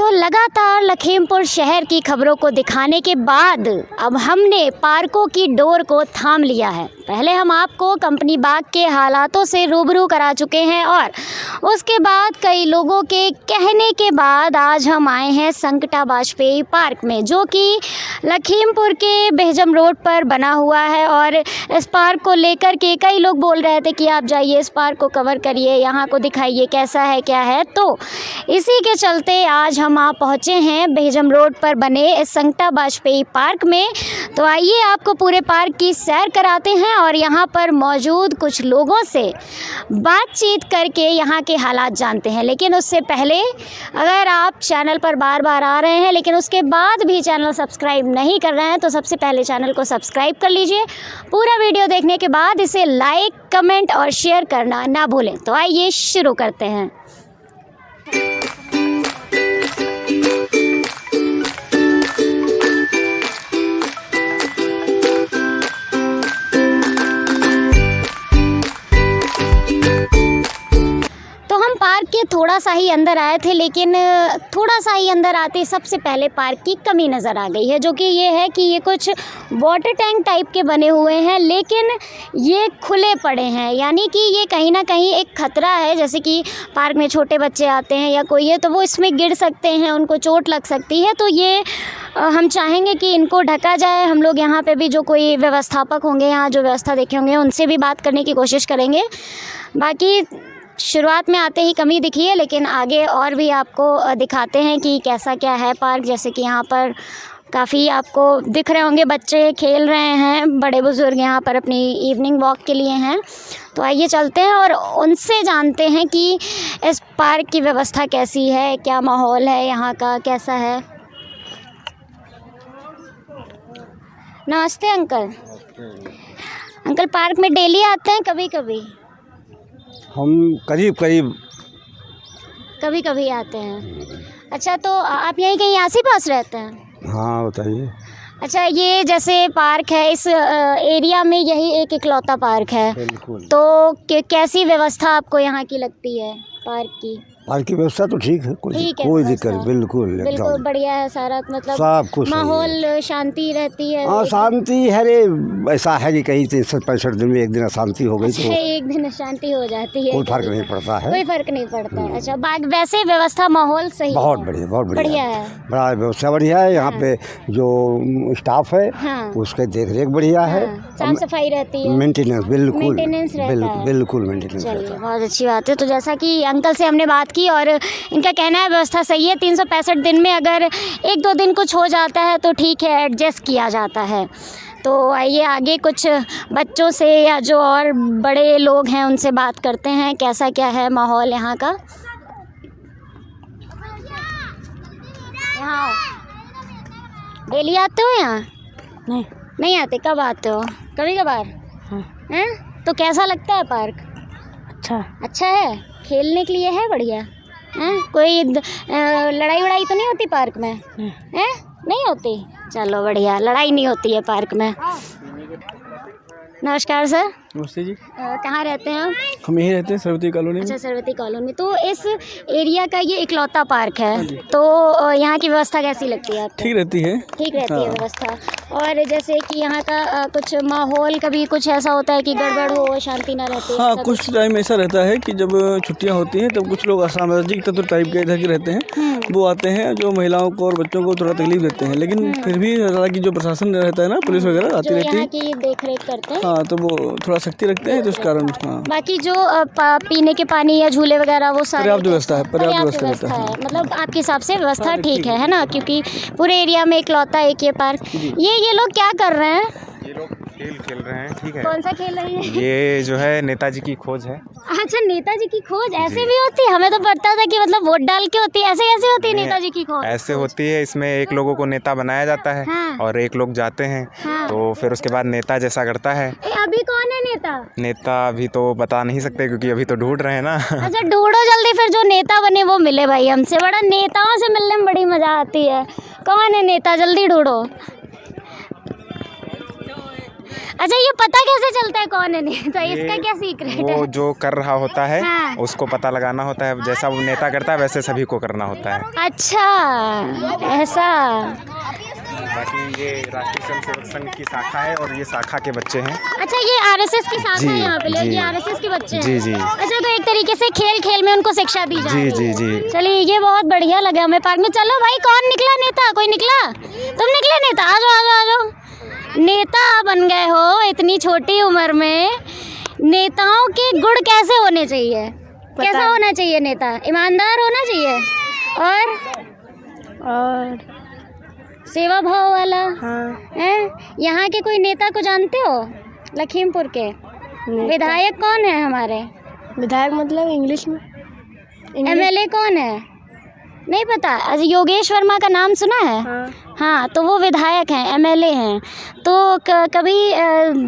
तो लगातार लखीमपुर शहर की खबरों को दिखाने के बाद अब हमने पार्कों की डोर को थाम लिया है। पहले हम आपको कंपनी बाग के हालातों से रूबरू करा चुके हैं और उसके बाद कई लोगों के कहने के बाद आज हम आए हैं संकटा वाजपेयी पार्क में, जो कि लखीमपुर के बेहजम रोड पर बना हुआ है। और इस पार्क को लेकर के कई लोग बोल रहे थे कि आप जाइए इस पार्क को कवर करिए, यहाँ को दिखाइए कैसा है क्या है। तो इसी के चलते आज हम आप पहुँचे हैं बेहजम रोड पर बने इस संकटा वाजपेयी पार्क में। तो आइए आपको पूरे पार्क की सैर कराते हैं और यहाँ पर मौजूद कुछ लोगों से बातचीत करके यहाँ के हालात जानते हैं। लेकिन उससे पहले अगर आप चैनल पर बार बार आ रहे हैं लेकिन उसके बाद भी चैनल सब्सक्राइब नहीं कर रहे हैं तो सबसे पहले चैनल को सब्सक्राइब कर लीजिए। पूरा वीडियो देखने के बाद इसे लाइक, कमेंट और शेयर करना ना भूलें। तो आइए शुरू करते हैं। पार्क के थोड़ा सा ही अंदर आए थे, लेकिन थोड़ा सा ही अंदर आते सबसे पहले पार्क की कमी नज़र आ गई है, जो कि ये है कि ये कुछ वाटर टैंक टाइप के बने हुए हैं लेकिन ये खुले पड़े हैं। यानी कि ये कहीं ना कहीं एक ख़तरा है। जैसे कि पार्क में छोटे बच्चे आते हैं या कोई है तो वो इसमें गिर सकते हैं, उनको चोट लग सकती है। तो ये हम चाहेंगे कि इनको ढका जाए। हम लोग यहाँ पे भी जो कोई व्यवस्थापक होंगे, यहाँ जो व्यवस्था देखे होंगे, उनसे भी बात करने की कोशिश करेंगे। बाकी शुरुआत में आते ही कमी दिखी है, लेकिन आगे और भी आपको दिखाते हैं कि कैसा क्या है पार्क। जैसे कि यहाँ पर काफ़ी आपको दिख रहे होंगे बच्चे खेल रहे हैं, बड़े बुज़ुर्ग यहाँ पर अपनी इवनिंग वॉक के लिए हैं। तो आइए चलते हैं और उनसे जानते हैं कि इस पार्क की व्यवस्था कैसी है, क्या माहौल है यहाँ का, कैसा है। नमस्ते अंकल। अंकल पार्क में डेली आते हैं? कभी कभी हम करीब कभी आते हैं। अच्छा, तो आप यहीं कहीं आस ही पास रहते हैं? हाँ बताइए। अच्छा, ये जैसे पार्क है, इस एरिया में यही एक इकलौता पार्क है। बिल्कुल। तो कैसी व्यवस्था आपको यहाँ की लगती है पार्क की? पार्क की व्यवस्था तो ठीक है, कोई दिक्कत। बिल्कुल बढ़िया है सारा, मतलब सब कुछ माहौल शांति रहती है। हाँ शांति है रे, ऐसा है कि कहीं 365 दिन में एक दिन अशांति हो गई तो एक दिन शांति हो जाती है, कोई फर्क नहीं पड़ता है। कोई फर्क नहीं पड़ता है। अच्छा, वैसे व्यवस्था माहौल सही? बहुत बढ़िया, बहुत बढ़िया है। बड़ा व्यवस्था बढ़िया है यहाँ पे। जो स्टाफ है उसके देख रेख बढ़िया है, साफ सफाई रहती है, मेंटेनेंस बिल्कुल बिल्कुल मेंटेनेंस। चलिए बहुत अच्छी बात है। तो जैसा कि अंकल से हमने बात की और इनका कहना है व्यवस्था सही है। 365 दिन में अगर 1-2 दिन कुछ हो जाता है तो ठीक है, एडजस्ट किया जाता है। तो आइए आगे कुछ बच्चों से या जो और बड़े लोग हैं उनसे बात करते हैं, कैसा क्या है माहौल यहाँ का। यहाँ डेली आते हो यहाँ? नहीं आते। कब आते हो? कभी कभार। हैं? तो कैसा लगता है पार्क? अच्छा है, खेलने के लिए है बढ़िया हैं? कोई लड़ाई वड़ाई तो नहीं होती पार्क में? हैं? नहीं होती? चलो बढ़िया, लड़ाई नहीं होती है पार्क में। नमस्कार सर। नमस्ते जी। कहाँ रहते हैं आप? हम यहीं रहते हैं सरवती कॉलोनी में। अच्छा, सरवती कॉलोनी। तो इस एरिया का ये इकलौता पार्क है, तो यहाँ की व्यवस्था कैसी लगती है आपको? ठीक रहती है। ठीक रहती है व्यवस्था। और जैसे कि यहाँ का कुछ माहौल, कभी कुछ ऐसा होता है कि गड़बड़ हो, शांति ना रहती है? हाँ, कुछ टाइम ऐसा रहता है कि जब छुट्टियाँ होती हैं तब कुछ लोग असामाजिक तत्व टाइप के इधर के रहते हैं, वो आते हैं जो महिलाओं को और बच्चों को थोड़ा तकलीफ देते हैं। लेकिन फिर भी हालांकि जो प्रशासन रहता है ना, पुलिस वगैरह आती रहती है, की देख रेख करते हैं। हाँ, तो वो थोड़ा सख्ती रखते हैं, तो इस कारण। हाँ, बाकी जो पीने के पानी या झूले वगैरह वो सारे पर्याप्त व्यवस्था है, पर्याप्त व्यवस्था है। मतलब आपके हिसाब से व्यवस्था ठीक है ना? क्योंकि पूरे एरिया में इकलौता एक ये पार्क। ये लोग क्या कर रहे हैं? ये लोग खेल रहे हैं। ठीक है। कौन सा खेल रहे हैं? ये जो है नेताजी की खोज है। अच्छा, नेताजी की खोज ऐसे भी होती है? हमें तो पता था कि मतलब वोट डाल के होती है, ऐसे कैसे होती है नेताजी की खोज? ऐसे होती है, इसमें एक लोगों को नेता बनाया जाता है। और एक लोग जाते हैं तो फिर उसके बाद नेता जैसा करता है। अभी कौन है नेता? नेता अभी तो बता नहीं सकते क्योंकि अभी तो ढूंढ रहे हैं ना। अच्छा, ढूंढो जल्दी, फिर जो नेता बने वो मिले भाई हमसे। बड़ा नेताओं से मिलने में बड़ी मजा आती है। कौन है नेता? जल्दी ढूंढो। अच्छा, ये पता कैसे चलता है कौन है नेता? इसका क्या सीक्रेट है? वो जो कर रहा होता है हाँ। उसको पता लगाना होता है, जैसा वो नेता करता है वैसे सभी को करना होता है। अच्छा, ऐसा। बाकी ये राष्ट्रीय स्वयंसेवक संघ की शाखा है और ये शाखा के बच्चे हैं। अच्छा, ये आरएसएस की शाखा है यहाँ पे, जी। ये आरएसएस के बच्चे हैं। जी जी अच्छा, तो एक तरीके से खेल खेल में उनको शिक्षा दी जा रही जी है। जी जी। चलिए, ये बहुत बढ़िया लगा हमें पार्क में। चलो भाई, कौन निकला नेता? कोई निकला? तुम निकले नेता? आ जाओ आ जाओ आ जाओ। नेता बन गए हो इतनी छोटी उम्र में। नेताओं के गुण कैसे होने चाहिए? कैसा होना चाहिए नेता? ईमानदार होना चाहिए और सेवा भाव वाला। हाँ। हैं? यहाँ के कोई नेता को जानते हो? लखीमपुर के विधायक कौन है हमारे? विधायक मतलब इंग्लिश में? एमएलए कौन है? नहीं पता? अच्छा, योगेश वर्मा का नाम सुना है? हाँ, तो वो विधायक हैं, एमएलए हैं। तो कभी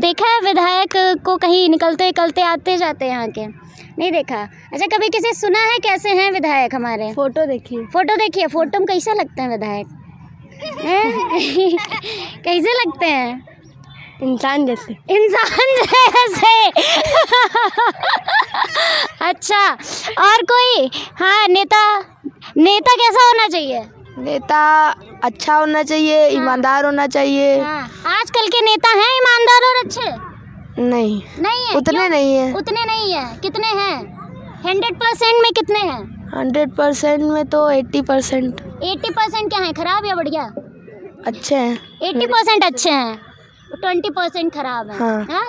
देखा है विधायक को कहीं निकलते निकलते आते जाते यहाँ के? नहीं देखा। अच्छा, कभी किसी सुना है कैसे हैं विधायक हमारे? फोटो देखिए। फोटो देखिए। फोटो में कैसे लगते हैं विधायक? कैसे लगते हैं? इंसान जैसे। इंसान जैसे। अच्छा, और कोई? हाँ, नेता कैसा होना चाहिए? नेता अच्छा होना चाहिए, ईमानदार होना चाहिए। हाँ, आजकल के नेता हैं ईमानदार और अच्छे? नहीं है? उतने क्यों? नहीं है। उतने नहीं है। कितने हैं? 100% में कितने हैं? 100% में तो 80%। 80% क्या है? खराब या बढ़िया? अच्छे हैं। 80% अच्छे हैं, 20% खराब है। हाँ। हाँ?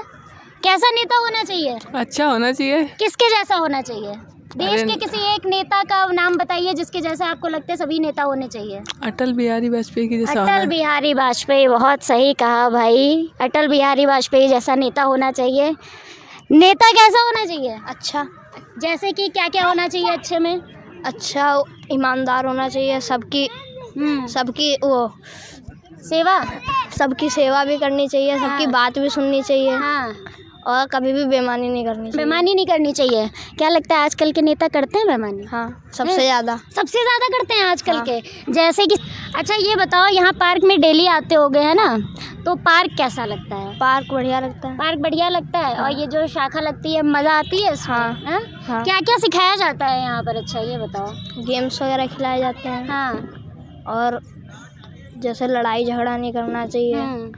कैसा नेता होना चाहिए? अच्छा होना चाहिए। किसके जैसा होना चाहिए? देश के किसी एक नेता का नाम बताइए जिसके जैसा आपको लगता है सभी नेता होने चाहिए। अटल बिहारी वाजपेयी की जैसा अटल बिहारी वाजपेयी, बहुत सही कहा भाई। अटल बिहारी वाजपेयी जैसा नेता होना चाहिए। नेता कैसा होना चाहिए? अच्छा। जैसे कि क्या क्या होना चाहिए अच्छे में? अच्छा, ईमानदार होना चाहिए, सबकी वो सबकी सेवा भी करनी चाहिए, सबकी बात भी सुननी चाहिए। हाँ। और कभी भी बेईमानी नहीं करनी चाहिए। बेईमानी नहीं करनी चाहिए। क्या लगता है आजकल के नेता करते हैं बेईमानी? हाँ, सबसे ज़्यादा करते हैं आजकल हाँ। के। जैसे कि अच्छा, ये बताओ, यहाँ पार्क में डेली आते होगे है ना, तो पार्क कैसा लगता है? पार्क बढ़िया लगता है। पार्क बढ़िया लगता है। और ये जो शाखा लगती है, मज़ा आती है इसमें? हाँ। हाँ। क्या क्या सिखाया जाता है यहाँ पर? अच्छा, ये बताओ। गेम्स वगैरह खिलाए जाते हैं। हाँ। और जैसे लड़ाई झगड़ा नहीं करना चाहिए।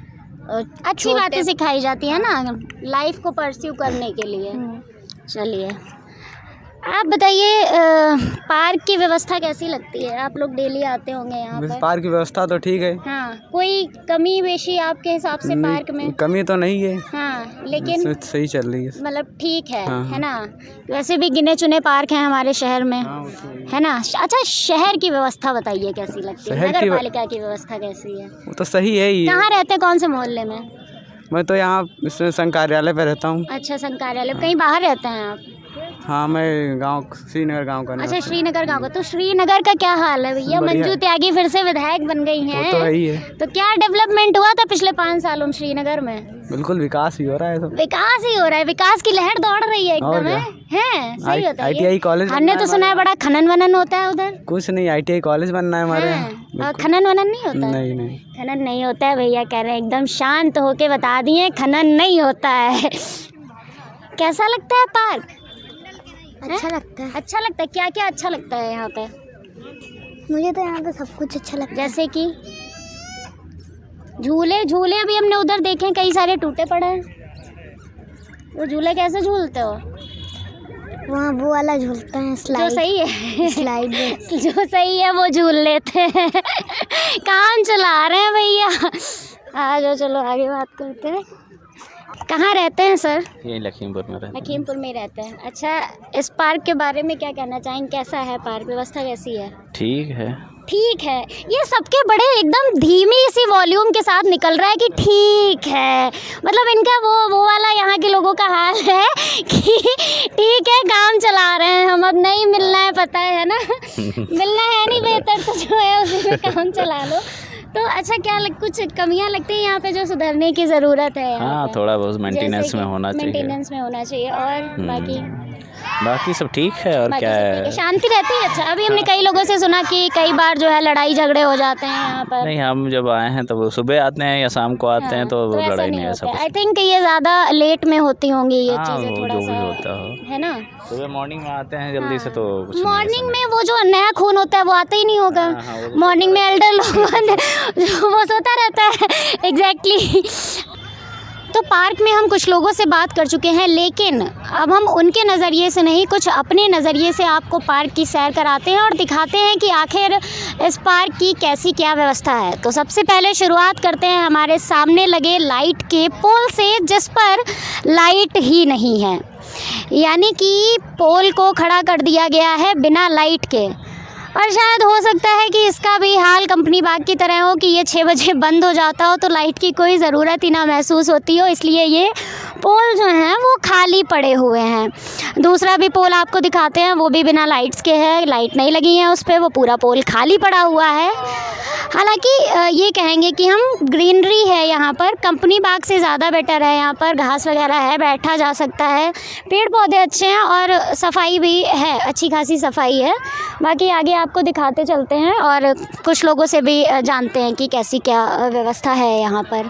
और अच्छी बातें सिखाई जाती है ना लाइफ को परस्यू करने के लिए। चलिए, आप बताइए, पार्क की व्यवस्था कैसी लगती है? आप लोग डेली आते होंगे यहाँ पर। पार्क की व्यवस्था तो ठीक है। हाँ, कोई कमी बेशी आपके हिसाब से पार्क में? कमी तो नहीं है। हाँ, लेकिन सही चल रही है, मतलब ठीक है। हाँ। है ना? वैसे भी गिने चुने पार्क हैं हमारे शहर में। हाँ, है ना? अच्छा, शहर की व्यवस्था बताइए कैसी लगती है? शहर की नगर पालिका की व्यवस्था कैसी है? वो तो सही है ही। कहाँ रहते हैं? कौन से मोहल्ले में? मैं तो यहाँ संघ कार्यालय पे रहता हूँ। अच्छा, संघ कार्यालय। कहीं बाहर रहते हैं आप? हाँ, मैं गांव श्रीनगर गांव का। अच्छा, श्रीनगर गांव का। तो श्रीनगर का क्या हाल है भैया? मंजू त्यागी फिर से विधायक बन गई हैं। तो है ही है। तो क्या डेवलपमेंट हुआ था पिछले 5 सालों में श्रीनगर में? बिल्कुल विकास ही हो रहा है सब। विकास ही हो रहा है। विकास की लहर दौड़ रही है एकदम। है सही होता है। ITI कॉलेज हमने तो सुना है बड़ा खनन वनन होता है उधर। कुछ नहीं, ITI कॉलेज बनना है हमारे यहाँ। और खनन वनन नहीं होता है? नहीं। खनन नहीं होता है भैया, कह रहे हैं एकदम शांत होके बता दिए, खनन नहीं होता है। कैसा लगता है पार्क? अच्छा लगता है। अच्छा लगता है। क्या क्या अच्छा लगता है यहाँ पे? मुझे तो यहाँ पे सब कुछ अच्छा लगता है। जैसे कि झूले अभी हमने उधर देखे, कई सारे टूटे पड़े हैं। वो झूले कैसे झूलते हो? वहाँ वो वाला झूलता है, जो सही है स्लाइड जो सही है वो झूल लेते हैं। काम चला रहे हैं भैया। आ जाओ, चलो आगे बात करते हैं। कहाँ रहते हैं सर? यही लखीमपुर में रहते हैं। लखीमपुर में रहते हैं। अच्छा, इस पार्क के बारे में क्या कहना चाहेंगे? कैसा है पार्क? व्यवस्था कैसी है? ठीक है। ठीक है। ये सबके बड़े एकदम धीमी सी वॉल्यूम के साथ निकल रहा है कि ठीक है। मतलब इनका वो वाला यहाँ के लोगों का हाल है कि ठीक है, काम चला रहे हैं हम, अब नहीं मिलना है, पता है ना? मिलना है नहीं, बेहतर तो जो है उसी में काम चला लो। तो अच्छा, कुछ कमियां लगती हैं यहाँ पे जो सुधरने की ज़रूरत है? हाँ, थोड़ा बहुत मेंटेनेंस में होना चाहिए। मेंटेनेंस में होना चाहिए। और बाकी बाकी सब ठीक है और बाकी क्या सब ठीक है, है। शांति रहती है। अच्छा, अभी हमने कई लोगों से सुना कि कई बार जो है लड़ाई झगड़े हो जाते हैं यहाँ पर। नहीं, हम जब आए हैं तो सुबह आते हैं या शाम को आते हैं तो ऐसा लड़ाई नहीं नहीं, ऐसा होता। कुछ आई थिंक ये ज़्यादा लेट में होती होंगी ये हाँ, चीज़ें, वो थोड़ा जो भी सा होता हो। है ना। सुबह मॉर्निंग में आते हैं जल्दी से तो कुछ नहीं, मॉर्निंग में वो जो नया खून होता है वो आता ही नहीं होगा। हाँ, वो तो मॉर्निंग में एल्डर लोग वो सोता रहता है। एग्जैक्टली। तो पार्क में हम कुछ लोगों से बात कर चुके हैं, लेकिन अब हम उनके नज़रिए से नहीं, कुछ अपने नज़रिए से आपको पार्क की सैर कराते हैं और दिखाते हैं कि आखिर इस पार्क की कैसी क्या व्यवस्था है। तो सबसे पहले शुरुआत करते हैं हमारे सामने लगे लाइट के पोल से, जिस पर लाइट ही नहीं है, यानी कि पोल को खड़ा कर दिया गया है बिना लाइट के। और शायद हो सकता है कि इसका भी हाल कंपनी बाग की तरह हो कि ये 6 बजे बंद हो जाता हो तो लाइट की कोई ज़रूरत ही ना महसूस होती हो, इसलिए ये पोल जो हैं वो खाली पड़े हुए हैं। दूसरा भी पोल आपको दिखाते हैं, वो भी बिना लाइट्स के है, लाइट नहीं लगी है उस पर, वो पूरा पोल खाली पड़ा हुआ है। हालांकि ये कहेंगे कि हम ग्रीनरी है यहाँ पर, कंपनी बाग से ज़्यादा बेटर है। यहाँ पर घास वगैरह है, बैठा जा सकता है, पेड़ पौधे अच्छे हैं और सफाई भी है, अच्छी खासी सफाई है। बाकी आगे आपको दिखाते चलते हैं और कुछ लोगों से भी जानते हैं कि कैसी क्या व्यवस्था है यहाँ पर।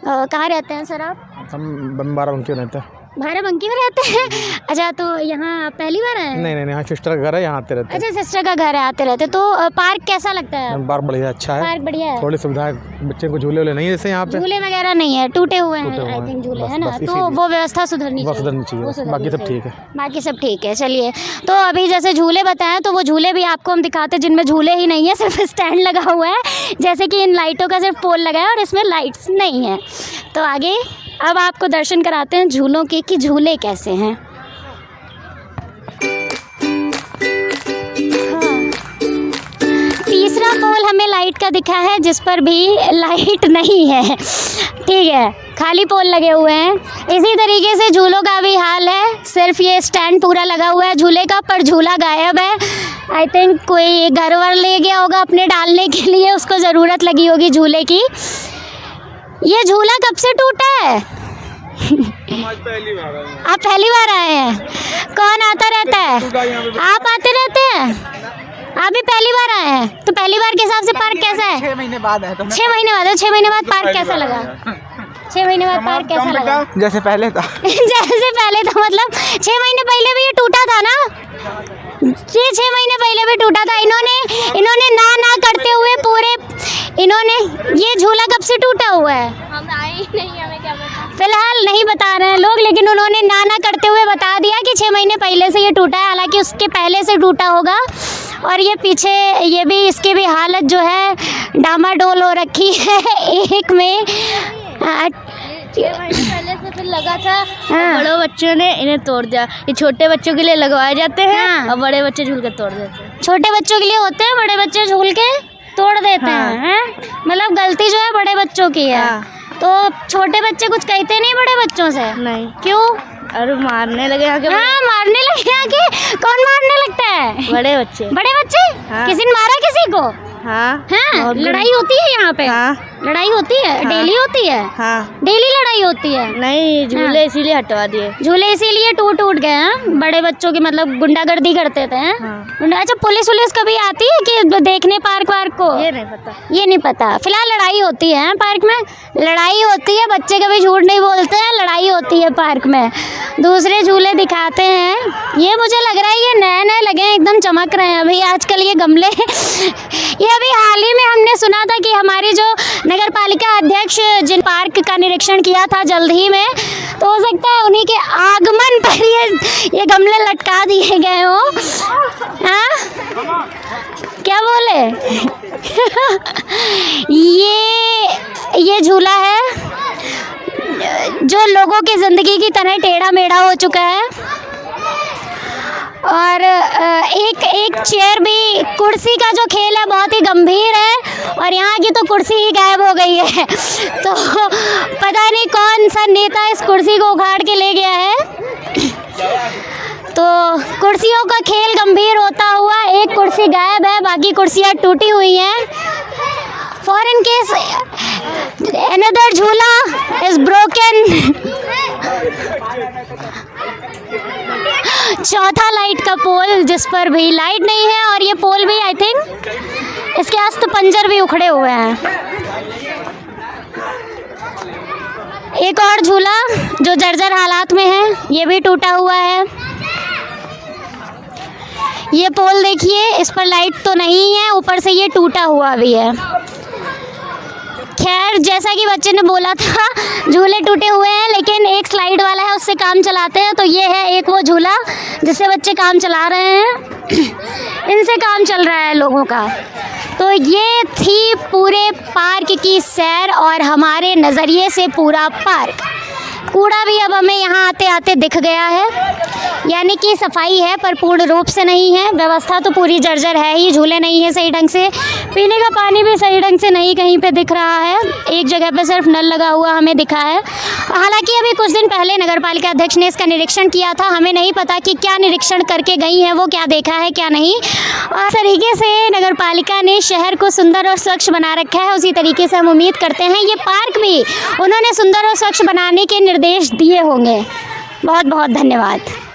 कहाँ रहते हैं सर आप? हम बाराबंकी में रहते हैं। बाराबंकी में रहते हैं? अच्छा, तो यहाँ आप पहली बार आए हैं? नहीं, यहाँ सिस्टर का घर है, यहाँ आते रहते हैं। अच्छा, सिस्टर का घर है, आते रहते। तो पार्क कैसा लगता है? पार्क बढ़िया, अच्छा है। पार्क बढ़िया है। थोड़ी सुविधाएं, बच्चे को झूले वूले नहीं है जैसे यहाँ पे, झूले वगैरह नहीं है, टूटे हुए हैं आई थिंक झूले, है ना। तो वो व्यवस्था सुधरनी चाहिए, बाकी सब ठीक है। बाकी सब ठीक है। चलिए, तो अभी जैसे झूले बताएं तो वो झूले भी आपको हम दिखाते हैं जिनमें झूले ही नहीं है, सिर्फ स्टैंड लगा हुआ है, जैसे कि इन लाइटों का सिर्फ पोल लगा है और इसमें लाइट्स नहीं है। तो आगे अब आपको दर्शन कराते हैं झूलों के कि झूले कैसे हैं। तीसरा पोल हमें लाइट का दिखा है जिस पर भी लाइट नहीं है, ठीक है, खाली पोल लगे हुए हैं। इसी तरीके से झूलों का भी हाल है, सिर्फ ये स्टैंड पूरा लगा हुआ है झूले का, पर झूला गायब है। आई थिंक कोई घर वर ले गया होगा अपने डालने के लिए, उसको ज़रूरत लगी होगी झूले की। ये झूला कब से टूटा है? आप पहली बार आए हैं? कौन आता रहता है? आप आते रहते हैं? आप भी पहली बार आए हैं? तो पहली बार के हिसाब से पार्क कैसा है? 6 महीने बाद है। 6 महीने बाद है। 6 महीने बाद पार्क कैसा लगा? 6 महीने बाद पार्क कैसा लगा? जैसे पहले था। जैसे पहले था, मतलब 6 महीने पहले भी ये टूटा था ना? ये 6 महीने पहले भी टूटा था। इन्होंने ना करते हुए पूरे, इन्होंने, ये झूला कब से टूटा हुआ है? हम आए ही नहीं, हमें क्या पता। फिलहाल नहीं बता रहे हैं लोग, लेकिन उन्होंने ना करते हुए बता दिया कि 6 महीने पहले से ये टूटा है, हालांकि उसके पहले से टूटा होगा। और ये पीछे ये भी, इसकी भी हालत जो है डामाडोल हो रखी है। एक में 6 महीने पहले से फिर लगा था, बड़े बच्चों ने इन्हें तोड़ दिया। ये छोटे बच्चों के लिए लगवाए जाते हैं और बड़े बच्चे झूल के तोड़ देते हैं। छोटे बच्चों के लिए होते हैं, बड़े बच्चे झूल के तोड़ देते हैं। मतलब गलती जो है बड़े बच्चों की है। तो छोटे बच्चे कुछ कहते नहीं बड़े बच्चों से? नहीं। क्यों? और मारने लगे आके। हाँ, मारने लगे आके। कौन मारने लगता है? बड़े बच्चे। बड़े बच्चे? हाँ। किसी ने मारा किसी को? हाँ। हाँ, लड़ाई होती है यहाँ पे? हाँ। लड़ाई होती है? हाँ। डेली होती है? हाँ। डेली लड़ाई होती है? नहीं, झूले इसीलिए हटवा दिए। झूले इसीलिए टूट गए हैं, बड़े बच्चों की मतलब गुंडागर्दी करते थे। हाँ। अच्छा, पुलिस कभी आती है कि देखने पार्क वार्क को? ये नहीं पता। ये नहीं पता। फिलहाल लड़ाई होती है पार्क में, लड़ाई होती है, बच्चे कभी झूठ नहीं बोलते हैं, लड़ाई होती है पार्क में। दूसरे झूले दिखाते हैं, ये मुझे लग रहा है ये नए लगे हैं, एकदम चमक रहे हैं अभी आजकल ये गमले। ये अभी हाल ही में हमने सुना था कि हमारी जो नगर पालिका अध्यक्ष जिन पार्क का निरीक्षण किया था जल्द ही में, तो हो सकता है उन्हीं के आगमन पर ये गमले लटका दिए गए हो। हाँ, क्या बोले? ये झूला है जो लोगों की ज़िंदगी की तरह टेढ़ा मेढ़ा हो चुका है, और एक चेयर भी, कुर्सी का जो खेल है बहुत ही गंभीर है, और यहाँ की तो कुर्सी ही गायब हो गई है। तो पता नहीं कौन सा नेता इस कुर्सी को उखाड़ के ले गया है। तो कुर्सियों का खेल गंभीर होता हुआ एक कुर्सी गायब है, बाकी कुर्सियाँ टूटी हुई हैं। For in case another झूला is broken. चौथा लाइट का पोल जिस पर भी लाइट नहीं है, और ये पोल भी आई थिंक इसके अस्त पंजर भी उखड़े हुए हैं। एक और झूला जो जर्जर हालात में है, ये भी टूटा हुआ है। ये पोल देखिए, इस पर लाइट तो नहीं है, ऊपर से ये टूटा हुआ भी है। खैर, जैसा कि बच्चे ने बोला था, झूले टूटे हुए हैं लेकिन एक स्लाइड वाला है, उससे काम चलाते हैं। तो ये है एक वो झूला जिससे बच्चे काम चला रहे हैं। इनसे काम चल रहा है लोगों का। तो ये थी पूरे पार्क की सैर और हमारे नज़रिए से पूरा पार्क। कूड़ा भी अब हमें यहाँ आते आते दिख गया है, यानी कि सफाई है पर पूर्ण रूप से नहीं है। व्यवस्था तो पूरी जर्जर है ही, झूले नहीं है सही ढंग से, पीने का पानी भी सही ढंग से नहीं कहीं पे दिख रहा है। एक जगह पे सिर्फ नल लगा हुआ हमें दिखा है। हालांकि अभी कुछ दिन पहले नगरपालिका अध्यक्ष ने इसका निरीक्षण किया था, हमें नहीं पता कि क्या निरीक्षण करके गई हैं वो, क्या देखा है क्या नहीं। और इस तरीके से नगरपालिका ने शहर को सुंदर और स्वच्छ बना रखा है, उसी तरीके से हम उम्मीद करते हैं ये पार्क भी उन्होंने सुंदर और स्वच्छ बनाने के निर्देश दिए होंगे। बहुत बहुत धन्यवाद।